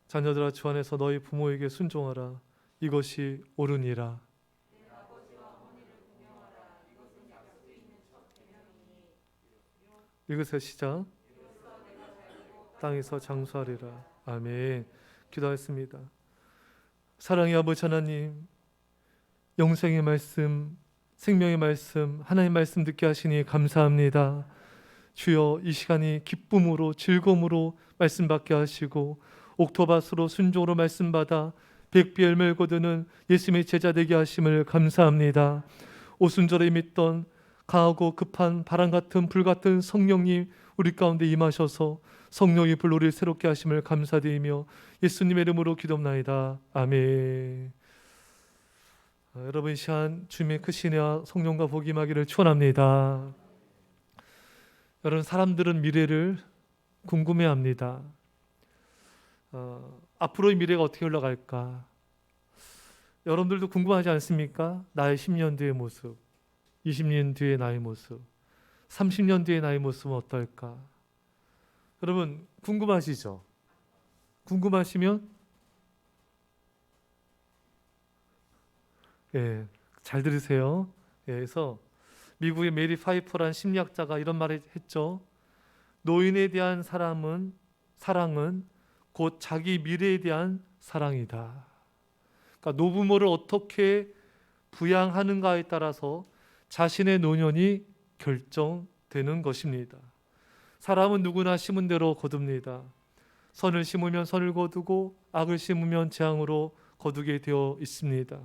자녀들아 주 안에서 너희 부모에게 순종하라. 이것이 옳으니라. 이것의 시작. 땅에서 장수하리라. 아멘. 기도하겠습니다. 사랑의 아버지 하나님, 영생의 말씀, 생명의 말씀, 하나님의 말씀 듣게 하시니 감사합니다. 주여, 이 시간이 기쁨으로 즐거움으로 말씀 받게 하시고 옥토밭으로 순종으로 말씀 받아 백비 열매를 거두는 예수님의 제자 되게 하심을 감사합니다. 오순절에 믿던 강하고 급한 바람 같은 불 같은 성령님 우리 가운데 임하셔서 성령의 불로 우리를 새롭게 하심을 감사드리며 예수님의 이름으로 기도합나이다. 아멘. 여러분, 이 시간 주님의 크신 은혜와 성령과 복이 임하기를 축원합니다. 여러분, 사람들은 미래를 궁금해합니다. 앞으로의 미래가 어떻게 흘러갈까? 여러분들도 궁금하지 않습니까? 나의 10년 뒤의 모습, 20년 뒤의 나의 모습, 30년 뒤의 나의 모습은 어떨까? 여러분, 궁금하시죠? 궁금하시면 잘 들으세요. 그래서 미국의 메리 파이퍼라는 심리학자가 이런 말을 했죠. 노인에 대한 사랑은 곧 자기 미래에 대한 사랑이다. 그러니까 노부모를 어떻게 부양하는가에 따라서 자신의 노년이 결정되는 것입니다. 사람은 누구나 심은 대로 거둡니다. 선을 심으면 선을 거두고 악을 심으면 재앙으로 거두게 되어 있습니다.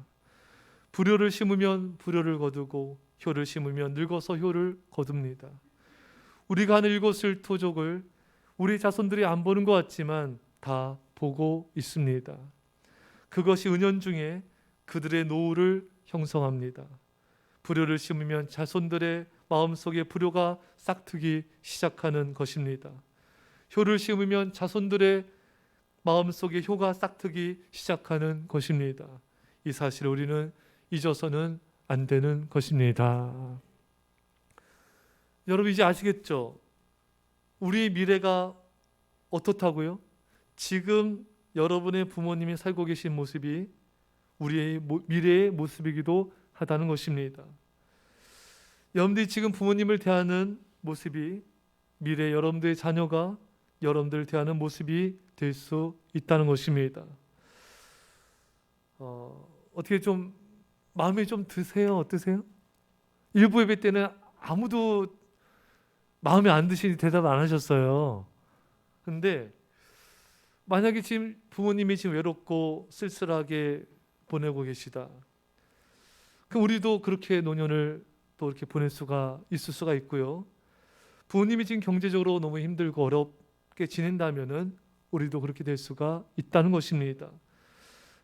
불효를 심으면 불효를 거두고 효를 심으면 늙어서 효를 거둡니다. 우리가 하는 일거수일투족을 우리 자손들이 안 보는 것 같지만 다 보고 있습니다. 그것이 은연중에 그들의 노후를 형성합니다. 불효를 심으면 자손들의 마음속에 불효가 싹트기 시작하는 것입니다. 효를 심으면 자손들의 마음속에 효가 싹트기 시작하는 것입니다. 이 사실을 우리는 잊어서는 안 되는 것입니다. 여러분, 이제 아시겠죠? 우리의 미래가 어떻다고요? 지금 여러분의 부모님이 살고 계신 모습이 우리의 미래의 모습이기도 하다는 것입니다. 여러분들이 지금 부모님을 대하는 모습이 미래 여러분들의 자녀가 여러분들을 대하는 모습이 될 수 있다는 것입니다. 어떻게 좀 마음에 좀 드세요? 어떠세요? 일부 예배 때는 아무도 마음에 안 드시니 대답 안 하셨어요. 근데 만약에 지금 부모님이 지금 외롭고 쓸쓸하게 보내고 계시다. 그럼 우리도 그렇게 노년을 또 이렇게 보낼 수가 있을 수가 있고요. 부모님이 지금 경제적으로 너무 힘들고 어렵게 지낸다면은 우리도 그렇게 될 수가 있다는 것입니다.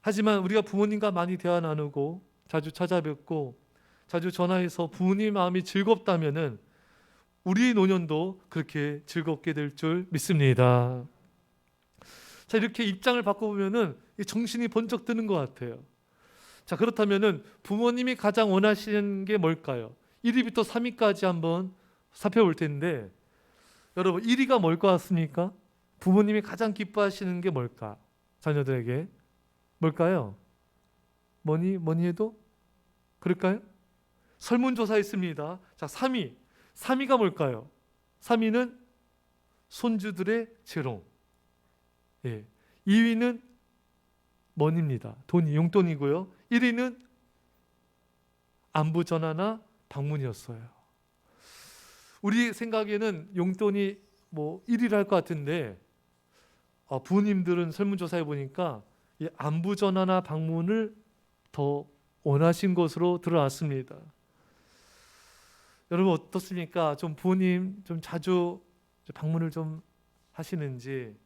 하지만 우리가 부모님과 많이 대화 나누고 자주 찾아뵙고 자주 전화해서 부모님 마음이 즐겁다면은 우리 노년도 그렇게 즐겁게 될 줄 믿습니다. 자, 이렇게 입장을 바꿔보면은 정신이 번쩍 드는 것 같아요. 자, 그렇다면은 부모님이 가장 원하시는 게 뭘까요? 1위부터 3위까지 한번 살펴볼 텐데, 여러분 1위가 뭘 것 같습니까? 부모님이 가장 기뻐하시는 게 뭘까? 자녀들에게 뭘까요? 뭐니 해도 그럴까요? 설문조사 있습니다. 자, 3위가 뭘까요? 3위는 손주들의 재롱. 2위는 money입니다. 돈이 용돈이고요. 1위는 안부 전화나 방문이었어요. 우리 생각에는 용돈이 1위를 할 것 같은데 부모님들은 설문조사해 보니까 이 안부 전화나 방문을 더 원하신 것으로 드러났습니다. 여러분 어떻습니까? 좀 부모님 좀 자주 방문을 좀 하시는지.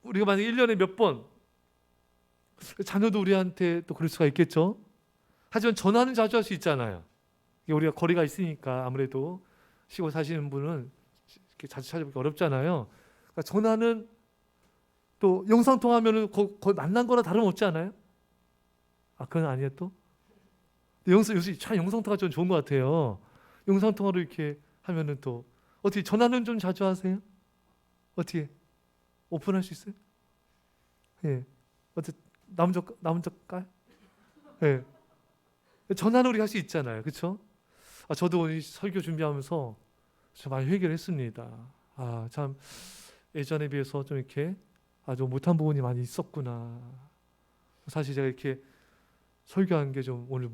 우리가 만약 1년에 몇 번, 자녀도 우리한테 또 그럴 수가 있겠죠. 하지만 전화는 자주 할 수 있잖아요. 우리가 거리가 있으니까 아무래도 시골 사시는 분은 이렇게 자주 찾아보기 어렵잖아요. 그러니까 전화는 또 영상통화하면 거의 만난 거나 다름없지 않아요? 그건 아니에요 또? 요새 참 영상통화 좀 좋은 것 같아요. 영상통화로 이렇게 하면은 또 어떻게 전화는 좀 자주 하세요? 어떻게? 오픈할 수 있어요? 예. 어째 나 먼저 까요? 예. 전화는 우리가 할 수 있잖아요. 그렇죠? 저도 오늘 설교 준비하면서 좀 많이 회개를 했습니다. 참 예전에 비해서 좀 이렇게 아주 못한 부분이 많이 있었구나. 사실 제가 이렇게 설교한 게 좀 오늘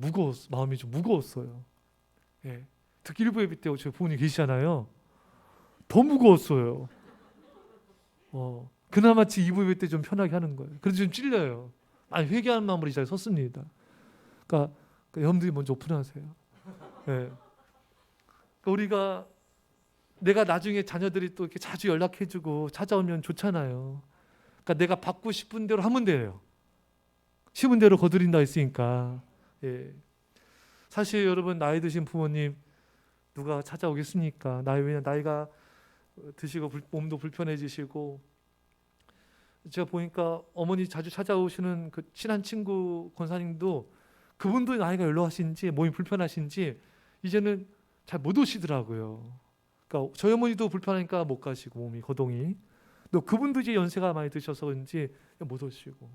마음이 좀 무거웠어요. 예. 특히 일부 예배 때 저희 부모님 계시잖아요. 더 무거웠어요. 그나마치 2부 예배 때 좀 편하게 하는 거예요. 그래서 좀 찔려요. 회개하는 마음으로 이 자리에 섰습니다. 그러니까 여러분들이 먼저 오픈하세요. 예. 우리가 내가 나중에 자녀들이 또 이렇게 자주 연락해주고 찾아오면 좋잖아요. 그러니까 내가 받고 싶은 대로 하면 돼요. 심은 대로 거두린다 했으니까. 예. 사실 여러분 나이 드신 부모님 누가 찾아오겠습니까? 왜냐면 나이가 드시고 몸도 불편해지시고 제가 보니까 어머니 자주 찾아오시는 그 친한 친구 권사님도 그분도 나이가 연로하신지 몸이 불편하신지 이제는 잘 못 오시더라고요. 그러니까 저희 어머니도 불편하니까 못 가시고 몸이 거동이 또 그분도 이제 연세가 많이 드셔서 그런지 못 오시고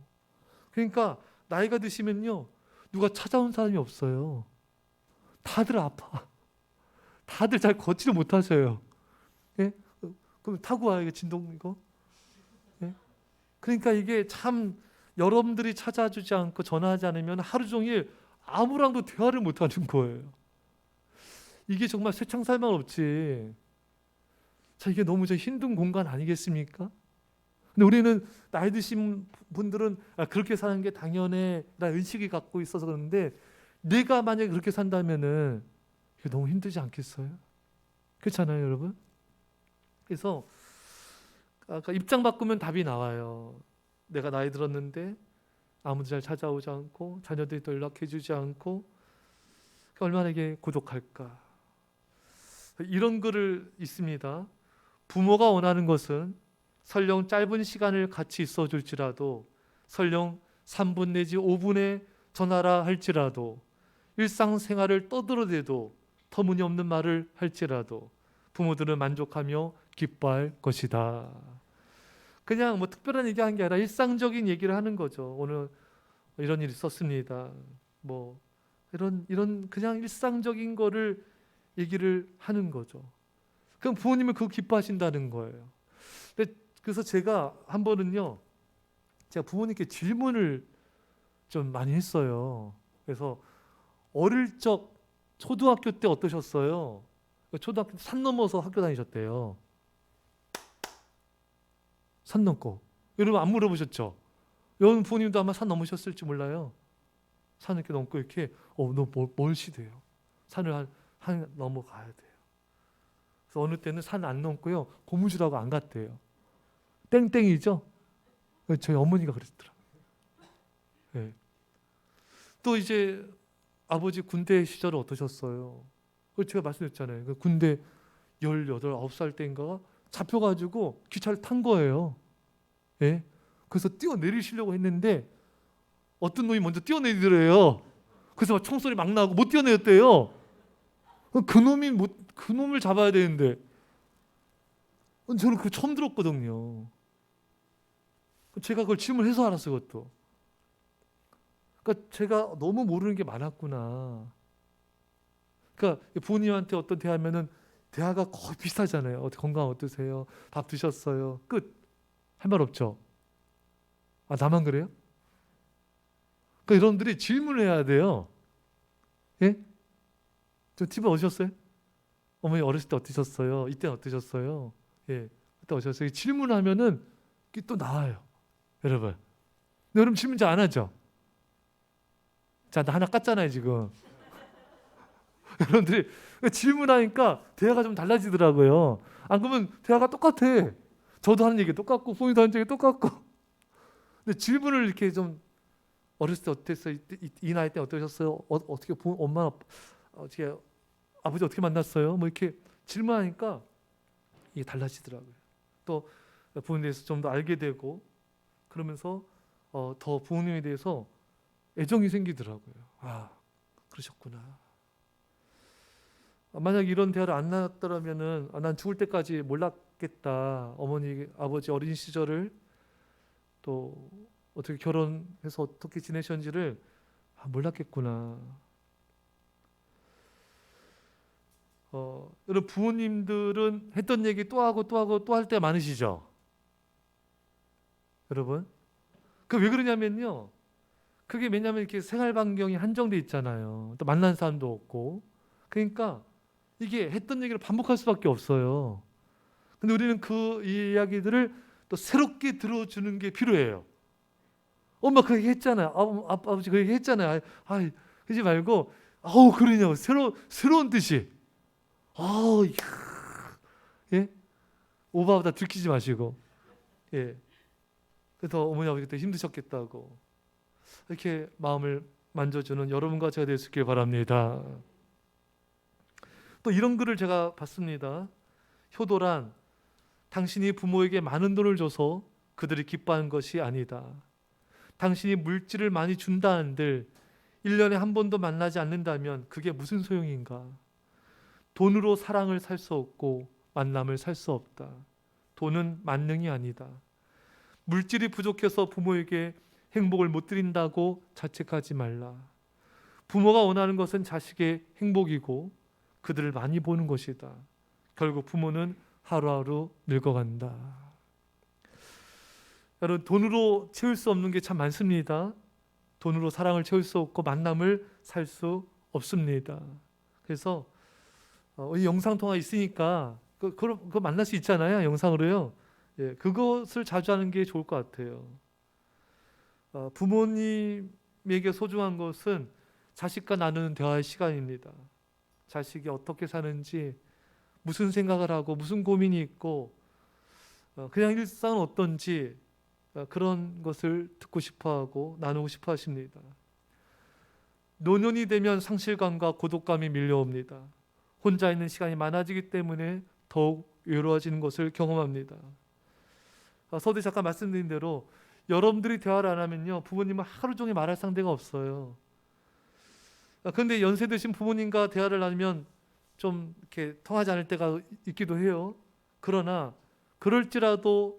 그러니까 나이가 드시면요 누가 찾아온 사람이 없어요. 다들 아파. 다들 잘 걷지를 못하셔요. 예? 그럼 타고 와요, 이거 진동 이거. 예? 그러니까 이게 참 여러분들이 찾아주지 않고 전화하지 않으면 하루 종일 아무랑도 대화를 못하는 거예요. 이게 정말 쇠창살만 없지. 자, 이게 너무 힘든 공간 아니겠습니까? 근데 우리는 나이 드신 분들은 그렇게 사는 게 당연해 나 의식이 갖고 있어서 그런데 내가 만약에 그렇게 산다면은 이게 너무 힘들지 않겠어요? 그렇잖아요, 여러분? 그래서 아까 입장 바꾸면 답이 나와요. 내가 나이 들었는데 아무도 잘 찾아오지 않고 자녀들이 또 연락해주지 않고 얼마나 이게 고독할까. 이런 글을 있습니다. 부모가 원하는 것은 설령 짧은 시간을 같이 있어줄지라도 설령 3분 내지 5분의 전화라 할지라도 일상생활을 떠들어대도 터무니없는 말을 할지라도 부모들은 만족하며 기뻐할 것이다. 그냥 뭐 특별한 얘기한 게 아니라 일상적인 얘기를 하는 거죠. 오늘 이런 일이 있었습니다. 뭐 이런 그냥 일상적인 거를 얘기를 하는 거죠. 그럼 부모님은 그거 기뻐하신다는 거예요. 그래서 제가 한 번은요, 제가 부모님께 질문을 좀 많이 했어요. 그래서 어릴 적 초등학교 때 어떠셨어요? 초등학교 때 산 넘어서 학교 다니셨대요. 산 넘고. 여러분 안 물어보셨죠? 여러분 부모님도 아마 산 넘으셨을지 몰라요. 산을 이렇게 넘고 이렇게 너 멀시대요. 산을 한 넘어가야 돼요. 그래서 어느 때는 산 안 넘고요. 고무줄하고 안 갔대요. 땡땡이죠? 저희 어머니가 그랬더라고요. 네. 또 이제 아버지 군대 시절 어떠셨어요? 제가 말씀드렸잖아요. 그 군대 18, 9살 때인가 잡혀가지고 기차를 탄 거예요. 예? 그래서 뛰어내리시려고 했는데 어떤 놈이 먼저 뛰어내리더래요. 그래서 막 총소리 막 나고 못 뛰어내렸대요. 그 놈을 잡아야 되는데 저는 그거 처음 들었거든요. 제가 그걸 질문해서 알았어요, 그것도. 그러니까 제가 너무 모르는 게 많았구나. 그러니까 부모님한테 어떤 대화하면은 대화가 거의 비슷하잖아요. 건강 어떠세요? 밥 드셨어요? 끝. 할 말 없죠. 나만 그래요? 그러니까 여러분들이 질문을 해야 돼요. 예? 저 TV 오셨어요? 어머니 어렸을 때 어떠셨어요? 이때는 어떠셨어요? 예. 그때 어떠셨어요? 질문하면은 이게 또 나와요. 여러분. 근데 여러분 질문 잘 안 하죠? 자, 나 하나 깠잖아요, 지금. 여러분들이 질문하니까 대화가 좀 달라지더라고요. 안 그러면 대화가 똑같아. 저도 하는 얘기 똑같고 부모님도 하는 얘기 똑같고. 근데 질문을 이렇게 좀 어렸을 때 어땠어요? 이 나이 때 어떠셨어요? 어떻게 엄마 어떻게 아버지 어떻게 만났어요? 뭐 이렇게 질문하니까 이게 달라지더라고요. 또 부모님에 대해서 좀 더 알게 되고 그러면서 더 부모님에 대해서 애정이 생기더라고요. 그러셨구나. 만약 이런 대화를 안 나눴더라면은 난 죽을 때까지 몰랐겠다. 어머니 아버지 어린 시절을 또 어떻게 결혼해서 어떻게 지내셨는지를 몰랐겠구나. 여러분 부모님들은 했던 얘기 또 하고 또 하고 또 할 때 많으시죠? 여러분 그 왜 그러냐면요, 그게 왜냐면 이렇게 생활 반경이 한정돼 있잖아요. 또 만난 사람도 없고, 그러니까 이게 했던 얘기를 반복할 수밖에 없어요. 근데 우리는 그 이야기들을 또 새롭게 들어주는 게 필요해요. 엄마 그 얘기 했잖아요. 아버지 그 얘기 했잖아요. 그러지 말고 그러냐고 새로운 뜻이. 이야, 예? 오바보다 들키지 마시고, 예. 그래서 어머니 아버지 그때 힘드셨겠다고 이렇게 마음을 만져주는 여러분과 제가 될 수 있길 바랍니다. 또 이런 글을 제가 봤습니다. 효도란 당신이 부모에게 많은 돈을 줘서 그들이 기뻐하는 것이 아니다. 당신이 물질을 많이 준다 한들 1년에 한 번도 만나지 않는다면 그게 무슨 소용인가? 돈으로 사랑을 살 수 없고 만남을 살 수 없다. 돈은 만능이 아니다. 물질이 부족해서 부모에게 행복을 못 드린다고 자책하지 말라. 부모가 원하는 것은 자식의 행복이고 그들을 많이 보는 것이다. 결국 부모는 하루하루 늙어간다. 여러분 돈으로 채울 수 없는 게 참 많습니다. 돈으로 사랑을 채울 수 없고 만남을 살 수 없습니다. 그래서 이 영상통화 있으니까 그거 만날 수 있잖아요. 영상으로요. 예, 그것을 자주 하는 게 좋을 것 같아요. 부모님에게 소중한 것은 자식과 나누는 대화의 시간입니다. 자식이 어떻게 사는지, 무슨 생각을 하고 무슨 고민이 있고 그냥 일상은 어떤지 그런 것을 듣고 싶어하고 나누고 싶어 하십니다. 노년이 되면 상실감과 고독감이 밀려옵니다. 혼자 있는 시간이 많아지기 때문에 더욱 외로워지는 것을 경험합니다. 서두에 잠깐 말씀드린 대로 여러분들이 대화를 안 하면요, 부모님은 하루 종일 말할 상대가 없어요. 그런데 연세 드신 부모님과 대화를 나누면 좀 이렇게 통하지 않을 때가 있기도 해요. 그러나 그럴지라도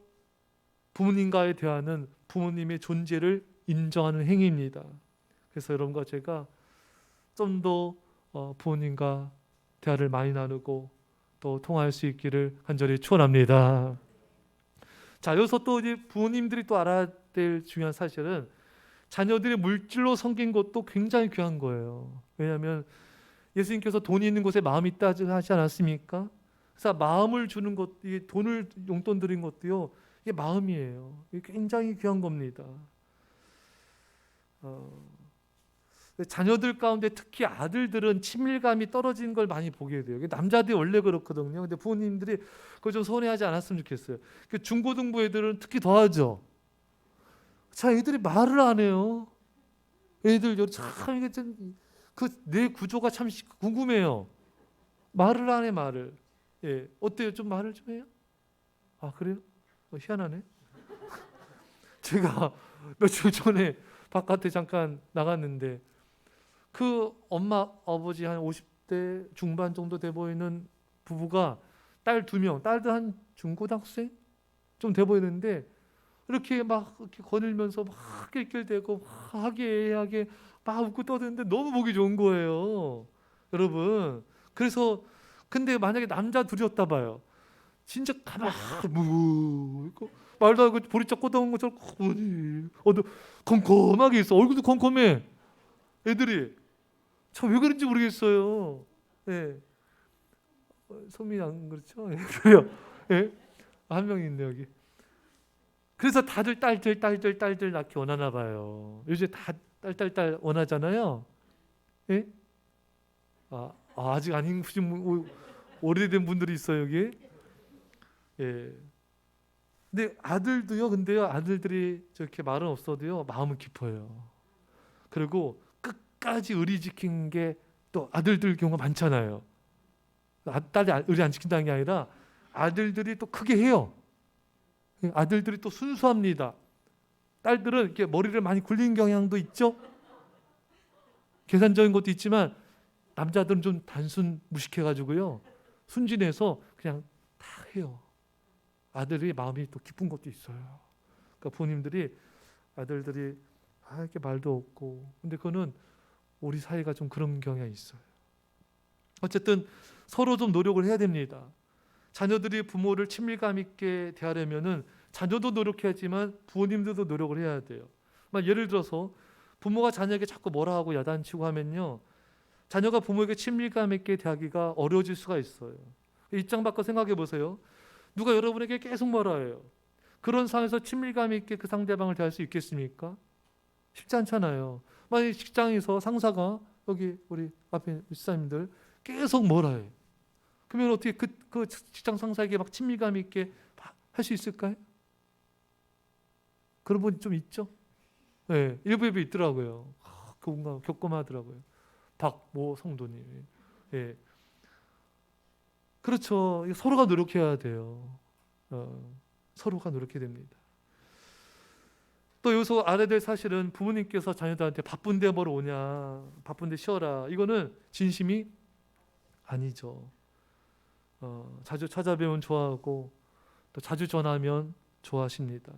부모님과의 대화는 부모님의 존재를 인정하는 행위입니다. 그래서 여러분과 제가 좀 더 부모님과 대화를 많이 나누고 또 통화할 수 있기를 간절히 축원합니다. 자, 여기서 또 이제 부모님들이 또 알아야 될 중요한 사실은 자녀들이 물질로 섬긴 것도 굉장히 귀한 거예요. 왜냐하면 예수님께서 돈이 있는 곳에 마음이 있다 하지 않았습니까? 그래서 마음을 주는 것, 이 돈을 용돈 드린 것도요, 이게 마음이에요. 이게 굉장히 귀한 겁니다. 자녀들 가운데 특히 아들들은 친밀감이 떨어지는 걸 많이 보게 돼요. 남자들이 원래 그렇거든요. 근데 부모님들이 그거 좀 서운해하지 않았으면 좋겠어요. 중고등부 애들은 특히 더하죠. 자, 애들이 말을 안 해요. 애들 참 이게 내 구조가 참 궁금해요. 말을 안 해, 말을. 예, 어때요? 좀 말을 좀 해요? 그래요? 희한하네. 제가 며칠 전에 바깥에 잠깐 나갔는데 그 엄마 아버지 한 50대 중반 정도 돼 보이는 부부가 딸 2명, 딸도 한 중고등학생 좀 돼 보이는데 이렇게 막 이렇게 거닐면서 막 낄낄대고 막 하게 막 웃고 떠드는데 너무 보기 좋은 거예요, 여러분. 그래서 근데 만약에 남자 둘이었다 봐요. 진짜 가만히 있고 말도 안 하고 보리짝 꽂아온 것처럼 가만히 컴컴하게 있어. 얼굴도 컴컴해. 애들이 참 왜 그런지 모르겠어요. 예. 소민이 안 그렇죠? 예, 그래요. 예. 한 명 있네 여기. 그래서 다들 딸들 낳기 원하나 봐요. 요새 다 딸 원하잖아요. 예? 아직 아닌 오래된 분들이 있어요 여기. 예. 근데 아들도요. 근데요, 아들들이 저렇게 말은 없어도요, 마음은 깊어요. 그리고 끝까지 의리 지킨 게 또 아들들 경우가 많잖아요. 딸이 의리 안 지킨다는 게 아니라 아들들이 또 크게 해요. 아들들이 또 순수합니다. 딸들은 이렇게 머리를 많이 굴리는 경향도 있죠. 계산적인 것도 있지만 남자들은 좀 단순 무식해가지고요, 순진해서 그냥 다 해요. 아들이 마음이 또 기쁜 것도 있어요. 그러니까 부모님들이 아들들이 이렇게 말도 없고, 근데 그거는 우리 사이가 좀 그런 경향이 있어요. 어쨌든 서로 좀 노력을 해야 됩니다. 자녀들이 부모를 친밀감 있게 대하려면은 자녀도 노력해야지만 부모님들도 노력을 해야 돼요. 예를 들어서 부모가 자녀에게 자꾸 뭐라 하고 야단치고 하면요, 자녀가 부모에게 친밀감 있게 대하기가 어려워질 수가 있어요. 입장 바꿔 생각해 보세요. 누가 여러분에게 계속 뭐라 해요. 그런 상황에서 친밀감 있게 그 상대방을 대할 수 있겠습니까? 쉽지 않잖아요. 만약 직장에서 상사가, 여기 우리 앞에 집사님들 계속 뭐라 해요. 그러면 어떻게 그 직장 상사에게 막 친밀감 있게 할 수 있을까요? 그런 분이 좀 있죠. 네, 일부 예배 있더라고요. 뭔가 겪음하더라고요. 박모 성도님이. 예. 그렇죠. 서로가 노력해야 돼요. 서로가 노력해야 됩니다. 또 여기서 알아야 될 사실은 부모님께서 자녀들한테 바쁜데 뭘 오냐, 바쁜데 쉬어라, 이거는 진심이 아니죠. 자주 찾아뵈면 좋아하고 또 자주 전하면 좋아하십니다.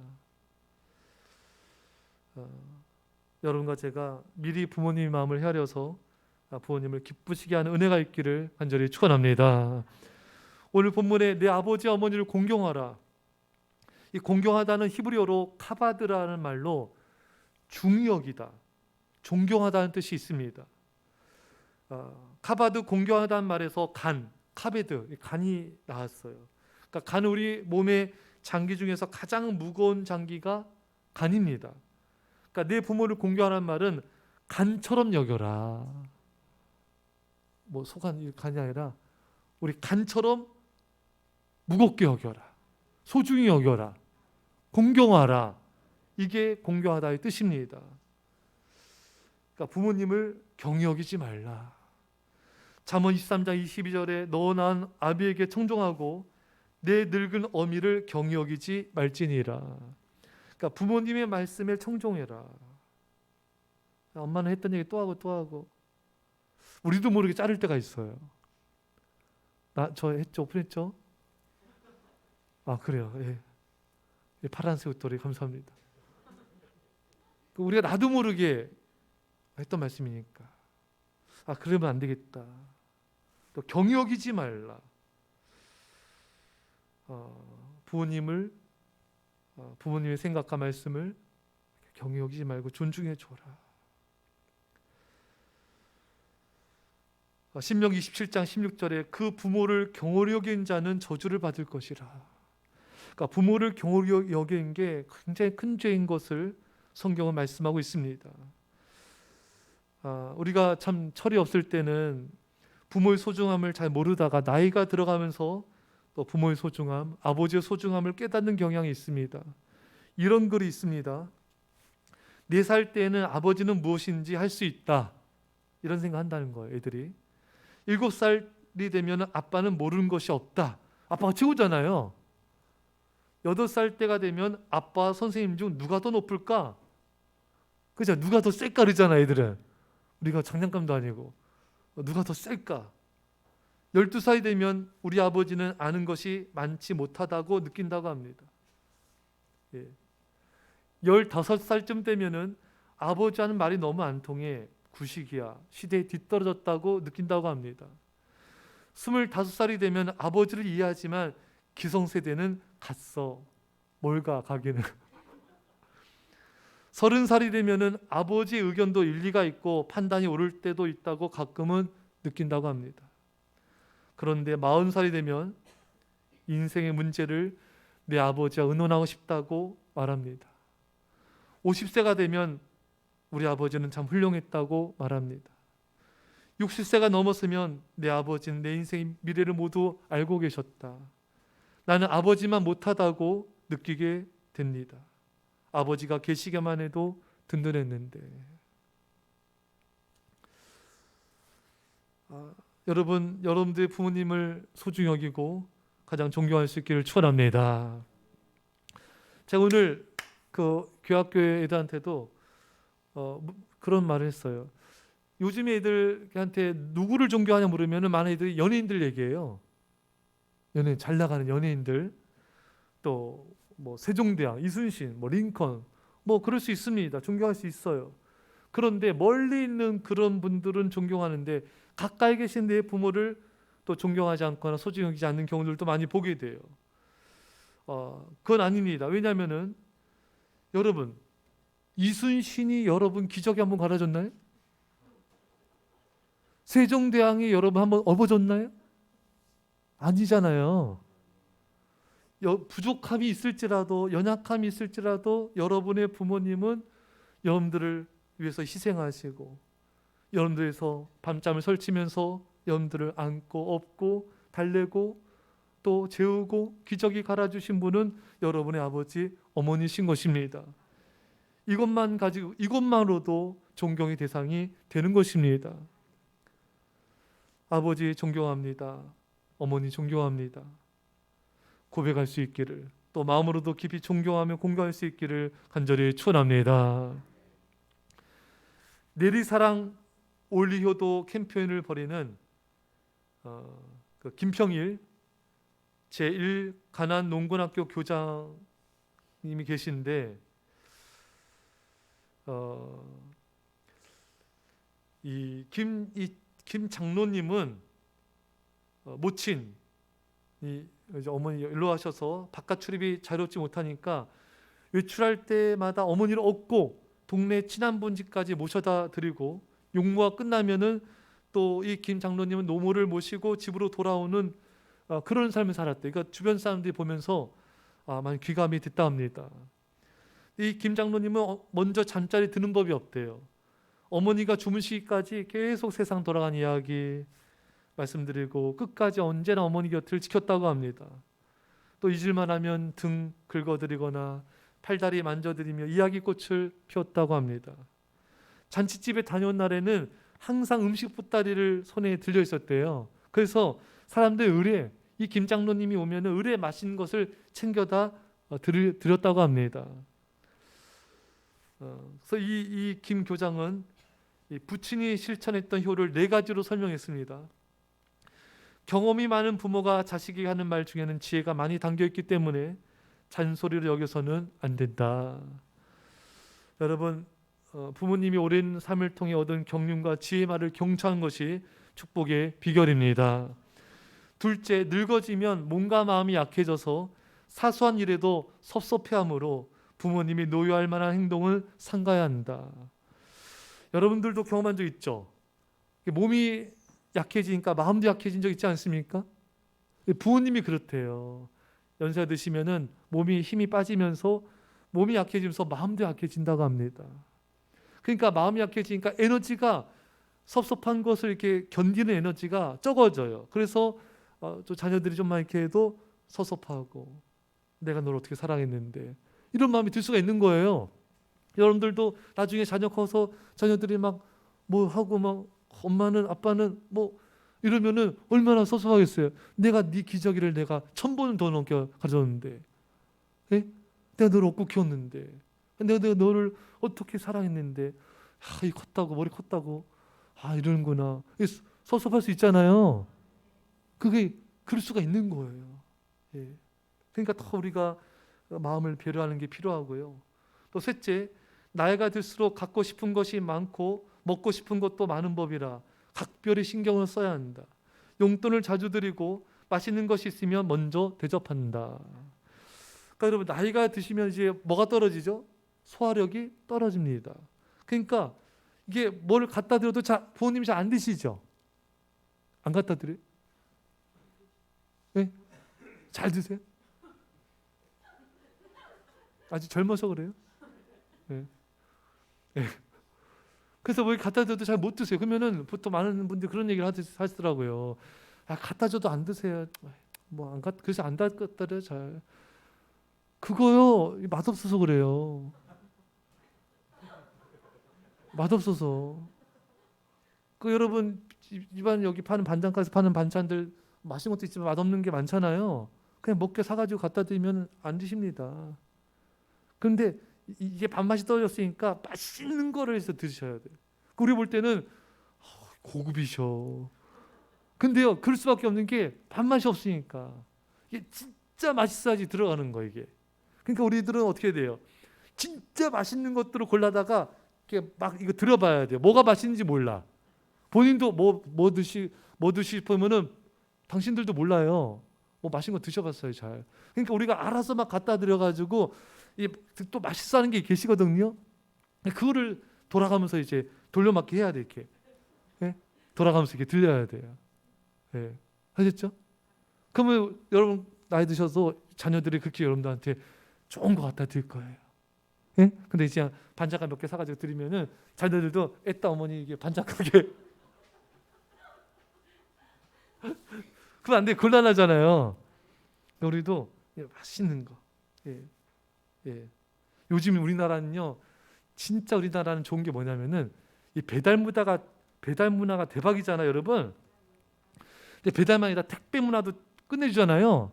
여러분과 제가 미리 부모님의 마음을 헤아려서 부모님을 기쁘시게 하는 은혜가 있기를 간절히 축원합니다. 오늘 본문에 내 아버지 어머니를 공경하라. 이 공경하다는 히브리어로 카바드라는 말로 중히 여기다, 존경하다는 뜻이 있습니다. 카바드, 공경하다는 말에서 간, 카베드, 간이 나왔어요. 그러니까 간은 우리 몸의 장기 중에서 가장 무거운 장기가 간입니다. 그러니까 내 부모를 공경하는 말은 간처럼 여겨라. 뭐 소간, 간이 아니라 우리 간처럼 무겁게 여겨라, 소중히 여겨라, 공경하라. 이게 공경하다의 뜻입니다. 그러니까 부모님을 경히 여기지 말라. 잠언 23장 22절에 너 난 아비에게 청종하고 내 늙은 어미를 경히 여기지 말지니라. 그러니까 부모님의 말씀에 청종해라. 엄마는 했던 얘기 또 하고 또 하고, 우리도 모르게 자를 때가 있어요. 저 했죠? 오픈했죠? 그래요. 예. 파란색 옷도리 감사합니다. 우리가 나도 모르게 했던 말씀이니까 그러면 안 되겠다. 또 경히 여기지 말라. 부모님의 생각과 말씀을 경히 여기지 말고 존중해 줘라. 신명기 27장 16절에 그 부모를 경홀히 여긴 자는 저주를 받을 것이라. 그러니까 부모를 경홀히 여긴 게 굉장히 큰 죄인 것을 성경은 말씀하고 있습니다. 우리가 참 철이 없을 때는 부모의 소중함을 잘 모르다가 나이가 들어가면서 또 부모의 소중함, 아버지의 소중함을 깨닫는 경향이 있습니다. 이런 글이 있습니다. 4살 때는 아버지는 무엇인지 할 수 있다, 이런 생각한다는 거예요. 애들이 7살이 되면 아빠는 모르는 것이 없다. 아빠가 최고잖아요. 8살 때가 되면 아빠 선생님 중 누가 더 높을까? 그죠? 누가 더 셀까 그러잖아 애들은. 우리가 장난감도 아니고 누가 더 셀까? 12살이 되면 우리 아버지는 아는 것이 많지 못하다고 느낀다고 합니다. 15살쯤 되면은 아버지 하는 말이 너무 안 통해 구식이야, 시대에 뒤떨어졌다고 느낀다고 합니다. 25살이 되면 아버지를 이해하지만 기성세대는 갔어. 뭘 가기는. 30살이 되면은 아버지의 의견도 일리가 있고 판단이 옳을 때도 있다고 가끔은 느낀다고 합니다. 그런데 40살이 되면 인생의 문제를 내 아버지와 의논하고 싶다고 말합니다. 50세가 되면 우리 아버지는 참 훌륭했다고 말합니다. 60세가 넘었으면 내 아버지는 내 인생의 미래를 모두 알고 계셨다. 나는 아버지만 못하다고 느끼게 됩니다. 아버지가 계시기만 해도 든든했는데. 여러분들의 부모님을 소중히 여기고 가장 존경할 수 있기를 축원합니다. 제가 오늘 그 교학교의 애들한테도 그런 말을 했어요. 요즘 애들한테 누구를 존경하냐 물으면 많은 애들이 연예인들 얘기해요. 연예인, 잘 나가는 연예인들. 또 뭐 세종대왕, 이순신, 뭐 링컨, 뭐 그럴 수 있습니다. 존경할 수 있어요. 그런데 멀리 있는 그런 분들은 존경하는데 가까이 계신 내 부모를 또 존경하지 않거나 소중히 여기지 않는 경우들도 많이 보게 돼요. 그건 아닙니다. 왜냐하면은 여러분, 이순신이 여러분 기적에 한번 갈아줬나요? 세종대왕이 여러분 한번 업어줬나요? 아니잖아요. 부족함이 있을지라도, 연약함이 있을지라도 여러분의 부모님은 여러분들을 위해서 희생하시고, 여러분들 위해서 밤잠을 설치면서 여러분들을 안고 업고 달래고 또 재우고 기저귀 갈아주신 분은 여러분의 아버지, 어머니신 것입니다. 이것만 가지고, 이것만으로도 존경의 대상이 되는 것입니다. 아버지 존경합니다. 어머니 존경합니다. 고백할 수 있기를, 또 마음으로도 깊이 존경하며 공경할 수 있기를 간절히 축원합니다. 내리사랑 올리효도 캠페인을 벌이는 그 김평일 제1 가난 농군학교 교장님이 계신데, 김 장로님은 모친이 이제 어머니 연로하셔서 바깥 출입이 자유롭지 못하니까 외출할 때마다 어머니를 업고 동네 친한 분 집까지 모셔다 드리고, 용무가 끝나면은 또 이 김 장로님은 노모를 모시고 집으로 돌아오는 그런 삶을 살았대요. 그러니까 주변 사람들이 보면서 많이 귀감이 됐다 합니다. 이 김 장로님은 먼저 잠자리 드는 법이 없대요. 어머니가 주무시기까지 계속 세상 돌아간 이야기 말씀드리고 끝까지 언제나 어머니 곁을 지켰다고 합니다. 또 잊을만 하면 등 긁어드리거나 팔다리 만져드리며 이야기꽃을 피웠다고 합니다. 잔치집에 다녀온 날에는 항상 음식 보따리를 손에 들려 있었대요. 그래서 사람들 의뢰, 이 김 장로님이 오면 의뢰 맛있는 것을 챙겨다 드렸다고 합니다. 그래서 이 김 교장은 이 부친이 실천했던 효를 4가지로 설명했습니다. 경험이 많은 부모가 자식이 하는 말 중에는 지혜가 많이 담겨있기 때문에 잔소리를 여겨서는 안 된다. 여러분, 부모님이 오랜 삶을 통해 얻은 경륜과 지혜의 말을 경청한 것이 축복의 비결입니다. 둘째, 늙어지면 몸과 마음이 약해져서 사소한 일에도 섭섭해하므로 부모님이 노여할 만한 행동을 삼가야 한다. 여러분들도 경험한 적 있죠? 몸이 약해지니까 마음도 약해진 적 있지 않습니까? 부모님이 그렇대요. 연세가 드시면은 몸이 힘이 빠지면서 몸이 약해지면서 마음도 약해진다고 합니다. 그러니까 마음이 약해지니까 에너지가, 섭섭한 것을 이렇게 견디는 에너지가 적어져요. 그래서 또 자녀들이 좀만 이렇게 해도 섭섭하고, 내가 널 어떻게 사랑했는데, 이런 마음이 들 수가 있는 거예요. 여러분들도 나중에 자녀 커서 자녀들이 막 뭐 하고 막 엄마는 아빠는 뭐 이러면은 얼마나 섭섭하겠어요. 내가 네 기저귀를 내가 1000번은 더 넘게 가졌는데, 예? 내가 너를 업고 키웠는데, 내가 너를 어떻게 사랑했는데, 이 컸다고, 머리 컸다고, 이러는구나. 섭섭할 수 있잖아요. 그게 그럴 수가 있는 거예요. 예. 그러니까 더 우리가 마음을 배려하는 게 필요하고요. 또 셋째, 나이가 들수록 갖고 싶은 것이 많고 먹고 싶은 것도 많은 법이라 각별히 신경을 써야 한다. 용돈을 자주 드리고 맛있는 것이 있으면 먼저 대접한다. 그러니까 여러분, 나이가 드시면 이제 뭐가 떨어지죠? 소화력이 떨어집니다. 그러니까 이게 뭘 갖다 드려도 부모님이 잘 안 드시죠? 안 갖다 드려요? 네? 잘 드세요? 아직 젊어서 그래요? 네. 네. 그래서 뭐 갖다 줘도 잘 못 드세요. 그러면은 보통 많은 분들이 그런 얘기를 하시더라고요. 갖다 줘도 안 드세요. 그래서 안 갖다 드려 잘. 그거요, 맛없어서 그래요. 맛없어서. 여러분 집안 여기 파는 반찬가서 파는 반찬들 맛있는 것도 있지만 맛없는 게 많잖아요. 그냥 먹게 사가지고 갖다 드리면 안 드십니다. 그런데 이게 밥맛이 떨어졌으니까 맛있는 거를 해서 드셔야 돼요. 우리 볼 때는 고급이셔. 근데요, 그럴 수밖에 없는 게 밥맛이 없으니까. 이게 진짜 맛있어야지 들어가는 거 이게. 그러니까 우리들은 어떻게 돼요? 진짜 맛있는 것들을 골라다가 이렇게 막 이거 들어봐야 돼요. 뭐가 맛있는지 몰라. 본인도 뭐 드시고 싶으면은 당신들도 몰라요. 뭐 맛있는 거 드셔봤어요, 잘. 그러니까 우리가 알아서 막 갖다 드려가지고 또 맛있어하는 게 계시거든요. 그거를 돌아가면서 이제 돌려막기 해야 돼 이렇게. 예? 돌아가면서 이렇게 들려야 돼요. 예. 하셨죠? 그러면 여러분 나이 드셔서 자녀들이 그렇게 여러분들한테 좋은 거 갖다 드릴 거예요. 예? 근데 이제 반찬가 몇 개 사가지고 드리면은 자녀들도 애따 어머니 이게 반찬가게 그럼 안 돼. 곤란하잖아요. 우리도 맛있는 거. 예. 예. 요즘 우리나라는요, 진짜 우리나라는 좋은 게 뭐냐면은 이 배달 문화가 대박이잖아요, 여러분. 근데 배달만 아니라 택배 문화도 끝내주잖아요.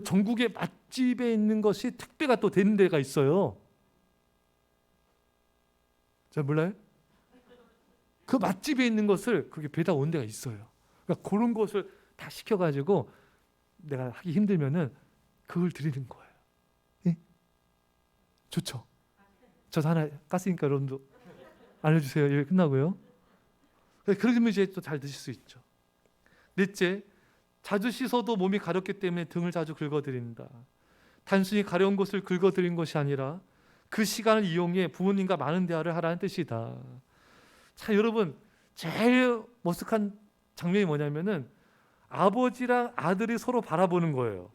전국의 맛집에 있는 것이 택배가 또 되는 데가 있어요. 잘 몰라요? 그 맛집에 있는 것을 그게 배달 온 데가 있어요. 그러니까 그런 것을 다 시켜가지고 내가 하기 힘들면은 그걸 드리는 거예요. 예? 좋죠? 저도 하나 깠으니까 여러분도 알려주세요. 일 끝나고요. 그러면 이제 또 잘 드실 수 있죠. 넷째, 자주 씻어도 몸이 가렵기 때문에 등을 자주 긁어드린다. 단순히 가려운 곳을 긁어드린 것이 아니라 그 시간을 이용해 부모님과 많은 대화를 하라는 뜻이다. 자, 여러분 제일 머쓱한 장면이 뭐냐면은 아버지랑 아들이 서로 바라보는 거예요.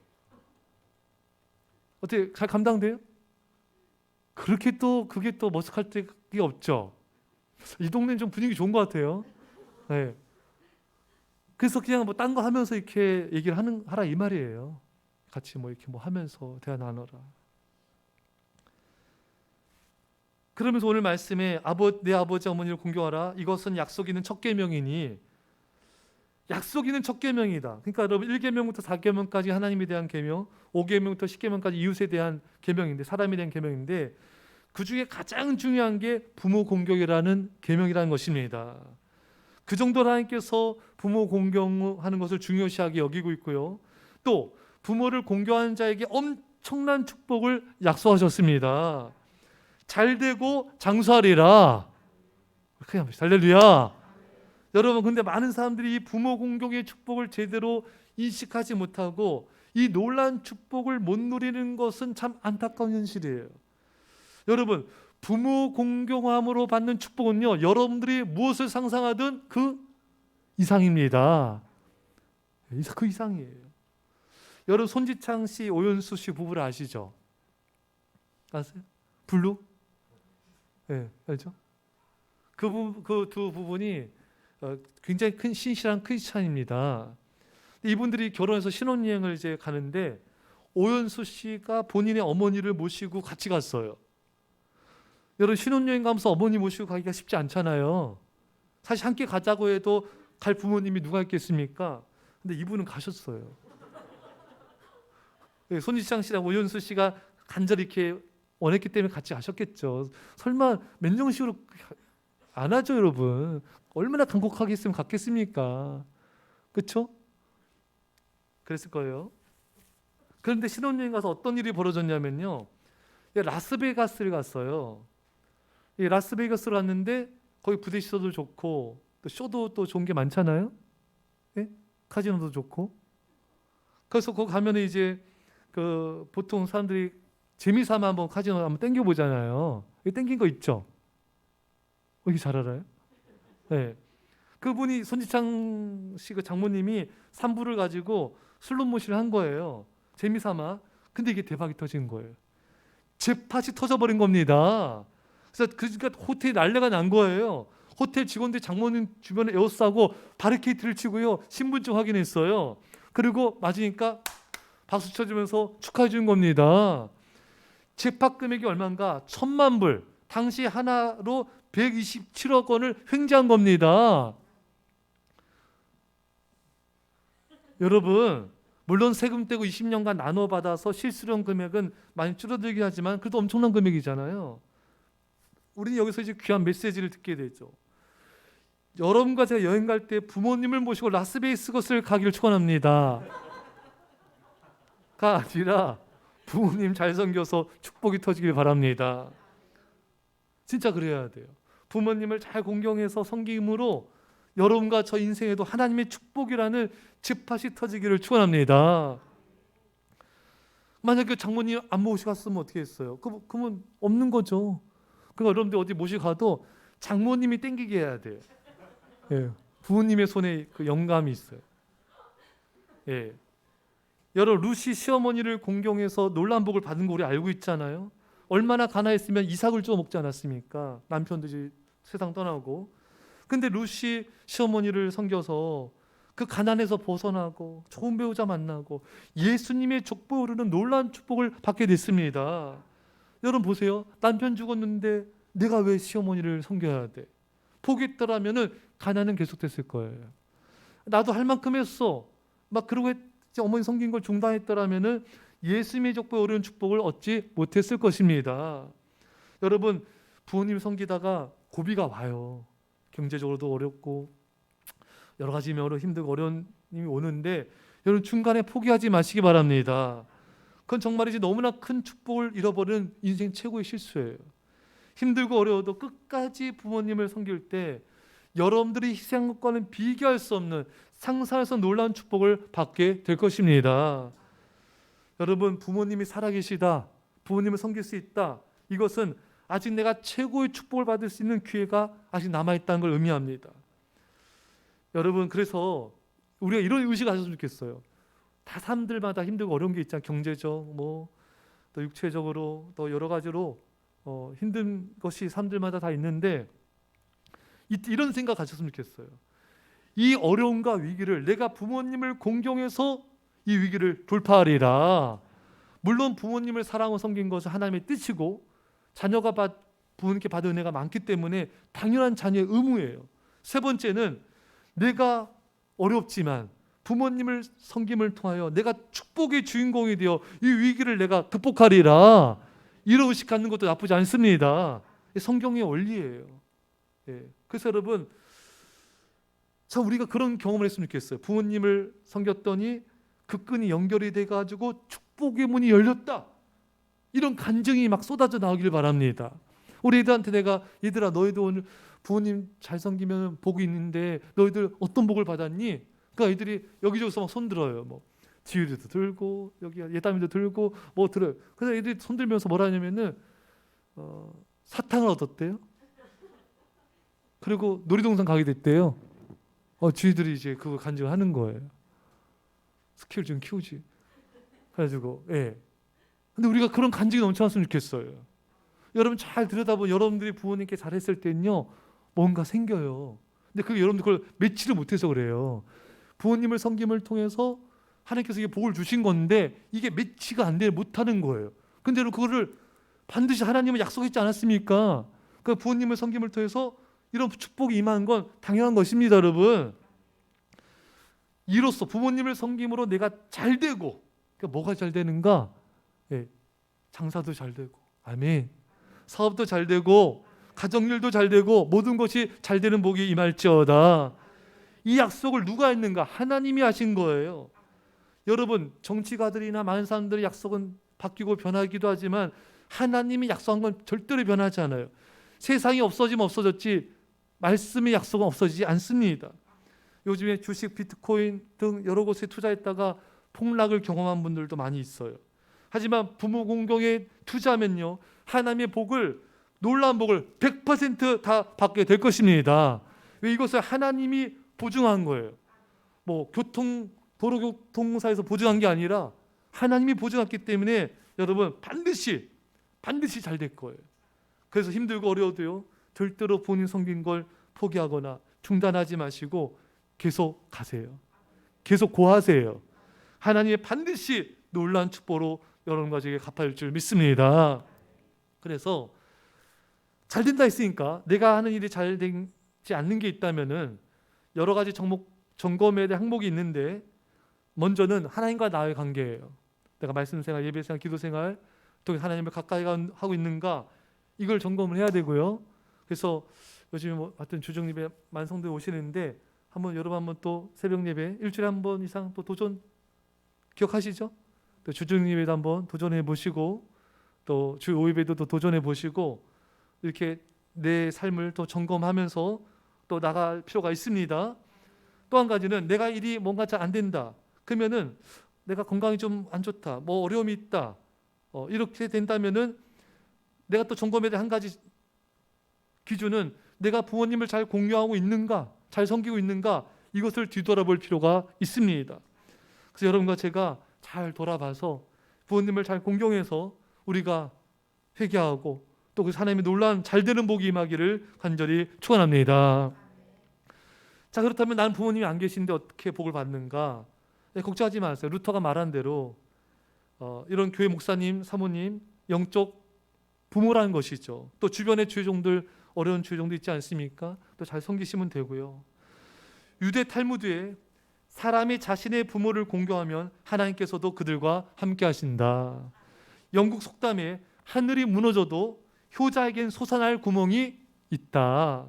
어떻게 잘 감당돼요? 그렇게 또 그게 또 머쓱할 때가 없죠. 이 동네는 좀 분위기 좋은 것 같아요. 네. 그래서 그냥 뭐 딴 거 하면서 이렇게 얘기를 하라 이 말이에요. 같이 뭐 이렇게 뭐 하면서 대화 나눠라. 그러면서 오늘 말씀에 내 아버지 어머니를 공경하라. 이것은 약속 있는 첫 계명이니 약속 있는 첫 계명이다. 그러니까 여러분 1계명부터 4계명까지 하나님에 대한 계명, 5계명부터 10계명까지 이웃에 대한 계명인데 사람에 대한 계명인데 그 중에 가장 중요한 게 부모 공경이라는 계명이라는 것입니다. 그 정도로 하나님께서 부모 공경하는 것을 중요시하게 여기고 있고요. 또 부모를 공경하는 자에게 엄청난 축복을 약속하셨습니다. 잘 되고 장수하리라. 그렇게 합니다. 할렐루야. 여러분 근데 많은 사람들이 이 부모 공경의 축복을 제대로 인식하지 못하고 이 놀라운 축복을 못 누리는 것은 참 안타까운 현실이에요. 여러분 부모 공경함으로 받는 축복은요, 여러분들이 무엇을 상상하든 그 이상입니다. 그 이상이에요. 여러분 손지창 씨, 오연수 씨 부부를 아시죠? 아세요? 블루? 네, 알죠? 그 두 부분이 굉장히 큰 신실한 크리스찬입니다. 이분들이 결혼해서 신혼여행을 이제 가는데 오연수 씨가 본인의 어머니를 모시고 같이 갔어요. 여러분 신혼여행 가면서 어머니 모시고 가기가 쉽지 않잖아요. 사실 함께 가자고 해도 갈 부모님이 누가 있겠습니까? 근데 이분은 가셨어요. 손지창 씨랑 오연수 씨가 간절히 이렇게 원했기 때문에 같이 가셨겠죠. 설마 맨정식으로 안 하죠, 여러분. 얼마나 간곡하게 했으면 갔겠습니까? 그렇죠? 그랬을 거예요. 그런데 신혼여행 가서 어떤 일이 벌어졌냐면요, 라스베가스를 갔어요. 라스베가스를 갔는데 거기 부대시설도 좋고 또 쇼도 또 좋은 게 많잖아요. 예? 카지노도 좋고. 그래서 거기 가면은 이제 그 보통 사람들이 재미삼아 한번 카지노 한번 땡겨 보잖아요. 땡긴 거 있죠? 여기 잘 알아요? 네. 그분이 손지창 씨 그 장모님이 산부를 가지고 슬롯모시를 한 거예요. 재미삼아. 근데 이게 대박이 터진 거예요. 잭팟이 터져버린 겁니다. 그래서 그러니까 호텔이 난리가 난 거예요. 호텔 직원들이 장모님 주변에 에워싸고 바리케이트를 치고요, 신분증 확인했어요. 그리고 맞으니까 박수 쳐주면서 축하해 주는 겁니다. 잭팟 금액이 얼마인가? 1,000만 불. 당시 하나로 127억 원을 횡재한 겁니다. 여러분 물론 세금 떼고 20년간 나눠 받아서 실수령 금액은 많이 줄어들긴 하지만 그래도 엄청난 금액이잖아요. 우리는 여기서 이제 귀한 메시지를 듣게 되죠. 여러분과 제가 여행 갈 때 부모님을 모시고 라스베이거스를 가기를 축원합니다. 아니라 부모님 잘 섬겨서 축복이 터지길 바랍니다. 진짜 그래야 돼요. 부모님을 잘 공경해서 섬김으로 여러분과 저 인생에도 하나님의 축복이라는 집합이 터지기를 축원합니다. 만약에 장모님 안 모시고 갔으면 어떻게 했어요? 그러면 없는 거죠. 그러니까 여러분들 어디 모시고 가도 장모님이 땡기게 해야 돼요. 예. 부모님의 손에 그 영감이 있어요. 예. 여러분 루시 시어머니를 공경해서 놀란 복을 받은 거 우리 알고 있잖아요. 얼마나 가난했으면 이삭을 주워 먹지 않았습니까? 남편들이 세상 떠나고. 근데 루시 시어머니를 섬겨서 그 가난에서 벗어나고 좋은 배우자 만나고 예수님의 족보에 오르는 놀라운 축복을 받게 됐습니다. 여러분 보세요. 남편 죽었는데 내가 왜 시어머니를 섬겨야 돼? 포기했더라면은 가난은 계속됐을 거예요. 나도 할 만큼 했어. 막 그러고 어머니 섬긴 걸 중단했더라면은 예수님의 족보에 오르는 축복을 얻지 못했을 것입니다. 여러분 부모님 섬기다가 고비가 와요. 경제적으로도 어렵고 여러 가지 면으로 힘들고 어려운 일이 오는데 여러분 중간에 포기하지 마시기 바랍니다. 그건 정말이지 너무나 큰 축복을 잃어버리는 인생 최고의 실수예요. 힘들고 어려워도 끝까지 부모님을 섬길 때 여러분들이 희생한 것과는 비교할 수 없는 상상할 수 없는 놀라운 축복을 받게 될 것입니다. 여러분 부모님이 살아계시다, 부모님을 섬길 수 있다, 이것은 아직 내가 최고의 축복을 받을 수 있는 기회가 아직 남아있다는 걸 의미합니다. 여러분 그래서 우리가 이런 의식을 하셨으면 좋겠어요. 다 사람들마다 힘들고 어려운 게 있잖아요. 경제적, 또 육체적으로, 또 여러 가지로 힘든 것이 사람들마다 다 있는데 이런 생각 가졌으면 좋겠어요. 이 어려움과 위기를 내가 부모님을 공경해서 이 위기를 돌파하리라. 물론 부모님을 사랑하고 섬긴 것은 하나님의 뜻이고 자녀가 부모님께 받은 은혜가 많기 때문에 당연한 자녀의 의무예요. 세 번째는 내가 어렵지만 부모님을 섬김을 통하여 내가 축복의 주인공이 되어 이 위기를 내가 극복하리라. 이런 의식 갖는 것도 나쁘지 않습니다. 성경의 원리예요. 그래서 여러분 참 우리가 그런 경험을 했으면 좋겠어요. 부모님을 섬겼더니 그 끈이 연결이 돼가지고 축복의 문이 열렸다. 이런 간증이 막 쏟아져 나오길 바랍니다. 우리 애들한테 내가 얘들아 너희도 오늘 부모님 잘 섬기면 복이 있는데 너희들 어떤 복을 받았니? 그러니까 애들이 여기저기서 막 손들어요. 지율이도 들고 여기 예담이도 들고 들어요. 그래서 애들이 손들면서 뭐라 하냐면은 사탕을 얻었대요. 그리고 놀이동산 가게 됐대요. 지들이 이제 그거 간증을 하는 거예요. 스킬 좀 키우지. 그래가지고 근데 우리가 그런 간증이 넘쳐났으면 좋겠어요. 여러분 잘 들여다보면 여러분들이 부모님께 잘했을 때는요 뭔가 생겨요. 근데 그게 여러분들 그걸 매치를 못해서 그래요. 부모님을 섬김을 통해서 하나님께서 이게 복을 주신 건데 이게 매치가 안 돼 못하는 거예요. 근데 그거를 반드시 하나님은 약속했지 않았습니까? 그 부모님을 섬김을 통해서 이런 축복이 임하는 건 당연한 것입니다, 여러분. 이로써 부모님을 섬김으로 내가 잘 되고, 그러니까 뭐가 잘 되는가? 장사도 잘 되고, 아멘. 사업도 잘 되고, 가정일도 잘 되고, 모든 것이 잘 되는 복이 임할지어다. 이 약속을 누가 했는가? 하나님이 하신 거예요. 여러분, 정치가들이나 많은 사람들의 약속은 바뀌고 변하기도 하지만 하나님이 약속한 건 절대로 변하지 않아요. 세상이 없어지면 없어졌지 말씀의 약속은 없어지지 않습니다. 요즘에 주식, 비트코인 등 여러 곳에 투자했다가 폭락을 경험한 분들도 많이 있어요. 하지만 부모 공경에 투자하면요 하나님의 복을, 놀라운 복을 100% 받게 될 것입니다. 왜? 이것을 하나님이 보증한 거예요. 도로교통사에서 보증한 게 아니라 하나님이 보증했기 때문에 여러분 반드시 잘 될 거예요. 그래서 힘들고 어려워도요 절대로 본인 섬긴 걸 포기하거나 중단하지 마시고 계속 가세요. 계속 고하세요. 하나님의 반드시 놀라운 축복으로 여러분 가족에게 갚아줄 줄 믿습니다. 그래서 잘 된다 했으니까 내가 하는 일이 잘 되지 않는 게 있다면은 여러 가지 점검해야 될 항목이 있는데 먼저는 하나님과 나의 관계예요. 내가 말씀생활, 예배생활, 기도생활 또 하나님을 가까이 하고 있는가 이걸 점검을 해야 되고요. 그래서 요즘에 하여튼 주정예배 만성도에 오시는데 여러분 한번 또 새벽 예배 일주일에 한 번 이상 또 도전 기억하시죠? 또 주중 예배도 한번 도전해 보시고 또 주 5예배도 또 도전해 보시고 이렇게 내 삶을 또 점검하면서 또 나갈 필요가 있습니다. 또 한 가지는 내가 일이 뭔가 잘 안 된다. 그러면은 내가 건강이 좀 안 좋다. 뭐 어려움이 있다. 이렇게 된다면은 내가 또 점검해야 될 한 가지 기준은 내가 부모님을 잘 공유하고 있는가, 잘 섬기고 있는가, 이것을 뒤돌아볼 필요가 있습니다. 그래서 여러분과 제가 잘 돌아봐서 부모님을 잘 공경해서 우리가 회개하고 또 그 하나님의 놀라운 잘 되는 복이 임하기를 간절히 축원합니다. 자, 그렇다면 나는 부모님이 안 계신데 어떻게 복을 받는가? 걱정하지 마세요. 루터가 말한 대로 이런 교회 목사님, 사모님, 영적 부모라는 것이죠. 또 주변의 주의종들, 어려운 주의종도 있지 않습니까? 또 잘 섬기시면 되고요. 유대 탈무드에 사람이 자신의 부모를 공경하면 하나님께서도 그들과 함께 하신다. 영국 속담에 하늘이 무너져도 효자에겐 솟아날 구멍이 있다.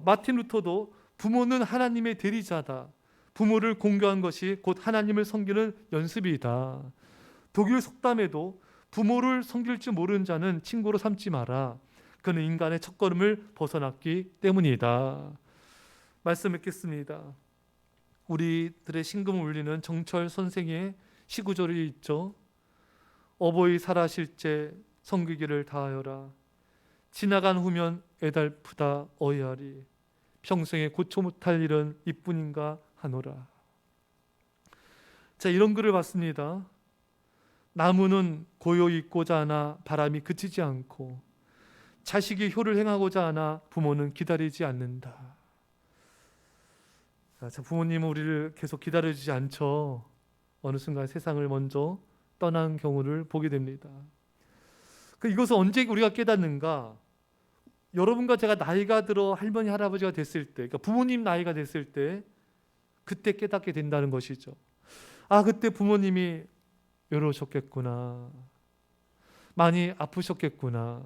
마틴 루터도 부모는 하나님의 대리자다. 부모를 공경한 것이 곧 하나님을 섬기는 연습이다. 독일 속담에도 부모를 섬길 줄 모르는 자는 친구로 삼지 마라. 그는 인간의 첫걸음을 벗어났기 때문이다. 말씀 읽겠습니다. 우리들의 심금을 울리는 정철 선생의 시구절이 있죠. 어버이 살아실제 섬기기를 다하여라. 지나간 후면 애달프다 어이하리. 평생에 고쳐 못할 일은 이뿐인가 하노라. 자, 이런 글을 봤습니다. 나무는 고요히 있고자 하나 바람이 그치지 않고 자식이 효를 행하고자 하나 부모는 기다리지 않는다. 자, 부모님은 우리를 계속 기다려주지 않죠. 어느 순간 세상을 먼저 떠난 경우를 보게 됩니다. 이것을 언제 우리가 깨닫는가? 여러분과 제가 나이가 들어 할머니 할아버지가 됐을 때, 그러니까 부모님 나이가 됐을 때 그때 깨닫게 된다는 것이죠. 아, 그때 부모님이 외로우셨겠구나. 많이 아프셨겠구나.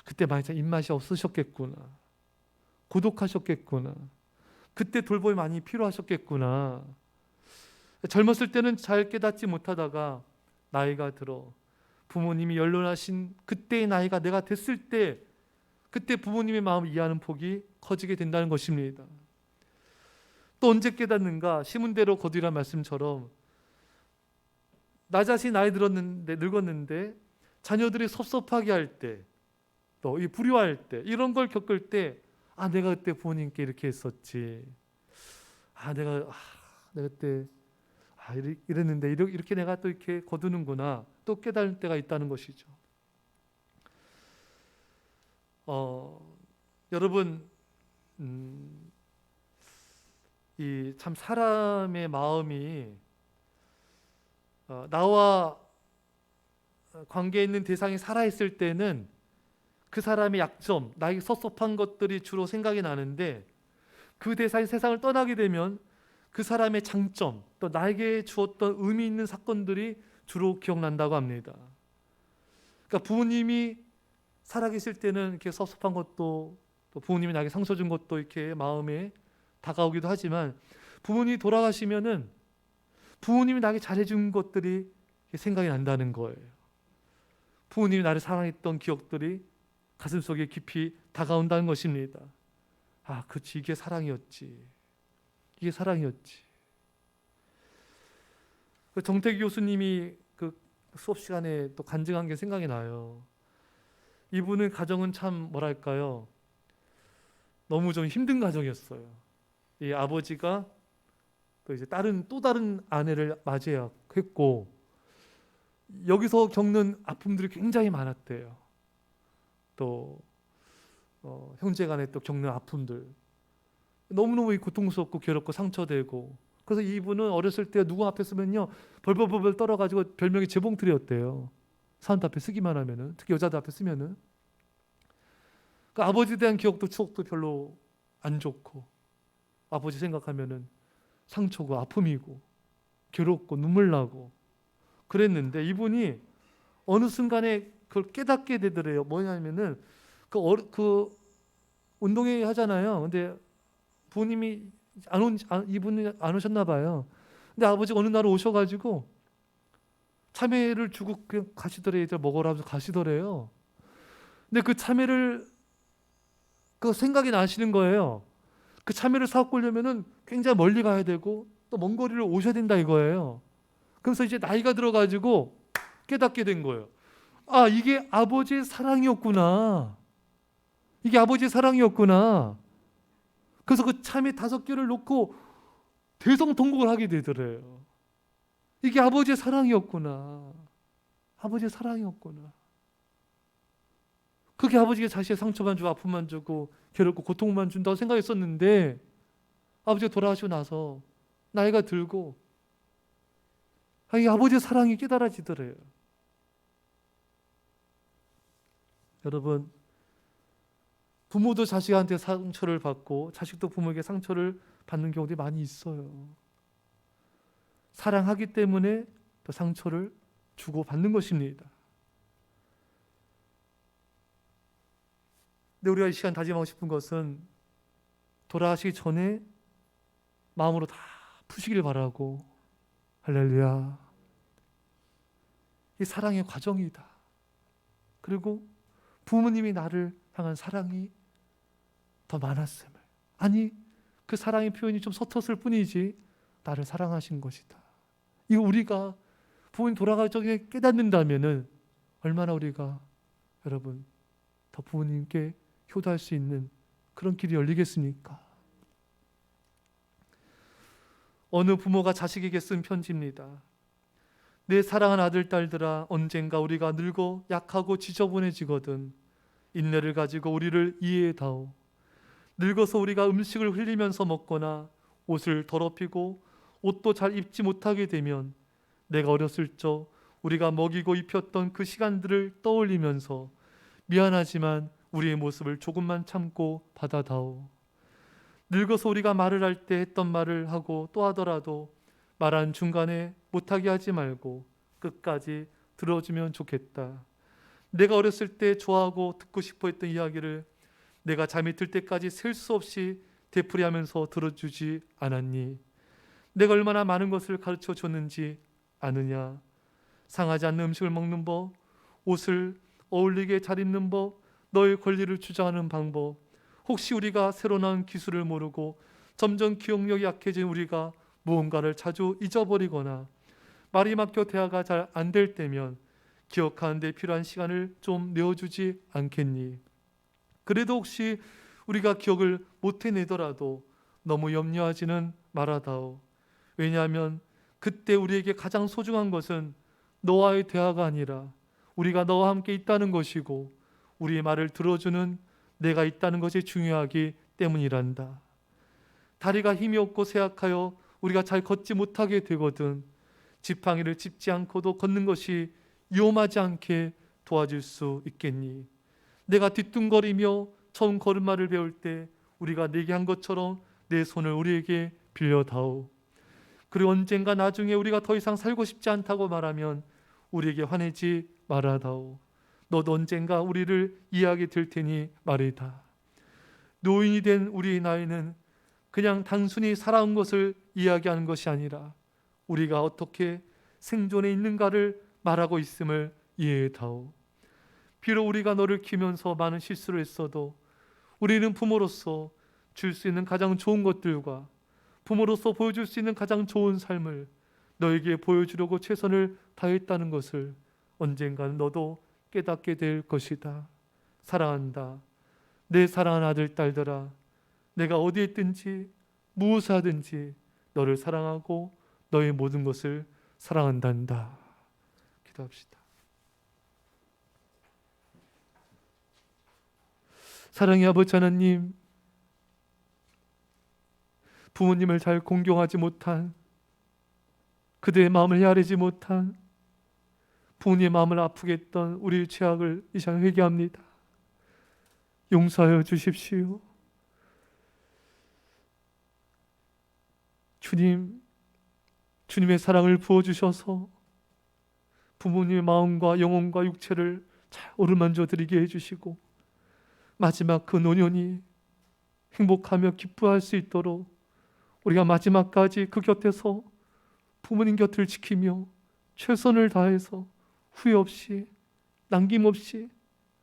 그때 많이 입맛이 없으셨겠구나. 고독하셨겠구나. 그때 돌봄이 많이 필요하셨겠구나. 젊었을 때는 잘 깨닫지 못하다가 나이가 들어 부모님이 연로하신 그때의 나이가 내가 됐을 때 그때 부모님의 마음을 이해하는 폭이 커지게 된다는 것입니다. 또 언제 깨닫는가? 심은대로 거두리란 말씀처럼 나 자신이 나이 들었는데 늙었는데 자녀들이 섭섭하게 할 때, 또 이 불효할 때, 이런 걸 겪을 때, 아, 내가 그때 부모님께 이렇게 했었지. 내가 그때 이랬는데 이렇게 내가 또 이렇게 거두는구나. 또 깨달을 때가 있다는 것이죠. 여러분, 이 참 사람의 마음이 나와 관계 있는 대상이 살아있을 때는 그 사람의 약점, 나에게 섭섭한 것들이 주로 생각이 나는데 그 대상이 세상을 떠나게 되면 그 사람의 장점, 또 나에게 주었던 의미 있는 사건들이 주로 기억난다고 합니다. 그러니까 부모님이 살아계실 때는 이렇게 섭섭한 것도, 또 부모님이 나에게 상처 준 것도 이렇게 마음에 다가오기도 하지만 부모님이 돌아가시면은 부모님이 나에게 잘해준 것들이 생각이 난다는 거예요. 부모님이 나를 사랑했던 기억들이 가슴속에 깊이 다가온다는 것입니다. 아, 그렇지, 이게 사랑이었지. 이게 사랑이었지. 정태기 교수님이 그 수업 시간에 또 간증한 게 생각이 나요. 이분의 가정은 참 뭐랄까요? 너무 좀 힘든 가정이었어요. 이 아버지가 또 이제 또 다른 아내를 맞이했고 여기서 겪는 아픔들이 굉장히 많았대요. 또 형제간에 또 겪는 아픔들 너무너무 고통스럽고 괴롭고 상처되고, 그래서 이분은 어렸을 때 누구 앞에 서면요 벌벌벌 떨어가지고 별명이 재봉틀이었대요. 사람들 앞에 쓰기만 하면은, 특히 여자들 앞에 쓰면은. 그러니까 아버지에 대한 기억도 추억도 별로 안 좋고, 아버지 생각하면은 상처고 아픔이고 괴롭고 눈물 나고 그랬는데, 이분이 어느 순간에 그걸 깨닫게 되더래요. 뭐냐면은 그 운동회 하잖아요. 근데 부모님이 이분이 안 오셨나 봐요. 근데 아버지가 어느 날 오셔가지고 참외를 주고 그냥 가시더래. 애들 먹으라 하면서 가시더래요. 근데 그 참외를 그 생각이 나시는 거예요. 그 참외를 사갖고 오려면은 굉장히 멀리 가야 되고 또 먼 거리를 오셔야 된다 이거예요. 그래서 이제 나이가 들어가지고 깨닫게 된 거예요. 아, 이게 아버지의 사랑이었구나. 이게 아버지의 사랑이었구나. 그래서 그 참외 5개를 놓고 대성통곡을 하게 되더래요. 이게 아버지의 사랑이었구나. 아버지의 사랑이었구나. 그게 아버지가 자신의 상처만 주고 아픔만 주고 괴롭고 고통만 준다고 생각했었는데 아버지가 돌아가시고 나서 나이가 들고 이 아버지의 사랑이 깨달아지더래요. 여러분, 부모도 자식한테 상처를 받고 자식도 부모에게 상처를 받는 경우들이 많이 있어요. 사랑하기 때문에 또 상처를 주고 받는 것입니다. 근데 우리가 이 시간 다짐하고 싶은 것은 돌아가시기 전에 마음으로 다 푸시길 바라고, 할렐루야. 이 사랑의 과정이다. 그리고 부모님이 나를 향한 사랑이 더 많았음을, 아니 그 사랑의 표현이 좀 서텄을 뿐이지 나를 사랑하신 것이다. 이거 우리가 부모님 돌아가기 전에 깨닫는다면은 얼마나 우리가 여러분 더 부모님께 효도할 수 있는 그런 길이 열리겠습니까? 어느 부모가 자식에게 쓴 편지입니다. 내 사랑하는 아들 딸들아, 언젠가 우리가 늙어 약하고 지저분해지거든 인내를 가지고 우리를 이해해다오. 늙어서 우리가 음식을 흘리면서 먹거나 옷을 더럽히고 옷도 잘 입지 못하게 되면 내가 어렸을 적 우리가 먹이고 입혔던 그 시간들을 떠올리면서 미안하지만 우리의 모습을 조금만 참고 받아다오. 늙어서 우리가 말을 할 때 했던 말을 하고 또 하더라도 말하는 중간에 못하게 하지 말고 끝까지 들어주면 좋겠다. 내가 어렸을 때 좋아하고 듣고 싶어 했던 이야기를 내가 잠이 들 때까지 셀 수 없이 되풀이하면서 들어주지 않았니? 내가 얼마나 많은 것을 가르쳐 줬는지 아느냐? 상하지 않는 음식을 먹는 법, 옷을 어울리게 잘 입는 법, 너의 권리를 주장하는 방법, 혹시 우리가 새로 나온 기술을 모르고 점점 기억력이 약해진 우리가 무언가를 자주 잊어버리거나 말이 막혀 대화가 잘 안 될 때면 기억하는 데 필요한 시간을 좀 내어주지 않겠니? 그래도 혹시 우리가 기억을 못 해내더라도 너무 염려하지는 말아다오. 왜냐하면 그때 우리에게 가장 소중한 것은 너와의 대화가 아니라 우리가 너와 함께 있다는 것이고 우리의 말을 들어주는 내가 있다는 것이 중요하기 때문이란다. 다리가 힘이 없고 쇠약하여 우리가 잘 걷지 못하게 되거든 지팡이를 짚지 않고도 걷는 것이 위험하지 않게 도와줄 수 있겠니? 내가 뒤뚱거리며 처음 걸음마를 배울 때 우리가 내게 한 것처럼 내 손을 우리에게 빌려다오. 그리고 언젠가 나중에 우리가 더 이상 살고 싶지 않다고 말하면 우리에게 화내지 말아다오. 너도 언젠가 우리를 이해하게 될 테니 말이다. 노인이 된 우리의 나이는 그냥 단순히 살아온 것을 이야기하는 것이 아니라 우리가 어떻게 생존해 있는가를 말하고 있음을 이해해다오. 비록 우리가 너를 키우면서 많은 실수를 했어도 우리는 부모로서 줄 수 있는 가장 좋은 것들과 부모로서 보여줄 수 있는 가장 좋은 삶을 너에게 보여주려고 최선을 다했다는 것을 언젠가는 너도 깨닫게 될 것이다. 사랑한다. 내 사랑하는 아들 딸들아, 내가 어디에 있든지 무엇을 하든지 너를 사랑하고 너의 모든 것을 사랑한단다. 기도합시다. 사랑의 아버지 하나님, 부모님을 잘 공경하지 못한, 그대의 마음을 헤아리지 못한, 부모님의 마음을 아프게 했던 우리의 죄악을 이 시간 회개합니다. 용서하여 주십시오. 주님, 주님의 사랑을 부어주셔서 부모님의 마음과 영혼과 육체를 잘 어루만져 드리게 해주시고 마지막 그 노년이 행복하며 기뻐할 수 있도록 우리가 마지막까지 그 곁에서 부모님 곁을 지키며 최선을 다해서 후회 없이 남김없이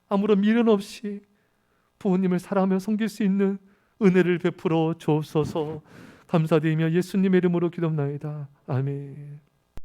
아무런 미련 없이 부모님을 사랑하며 섬길 수 있는 은혜를 베풀어 주옵소서. 감사드리며 예수님의 이름으로 기도합나이다. 아멘.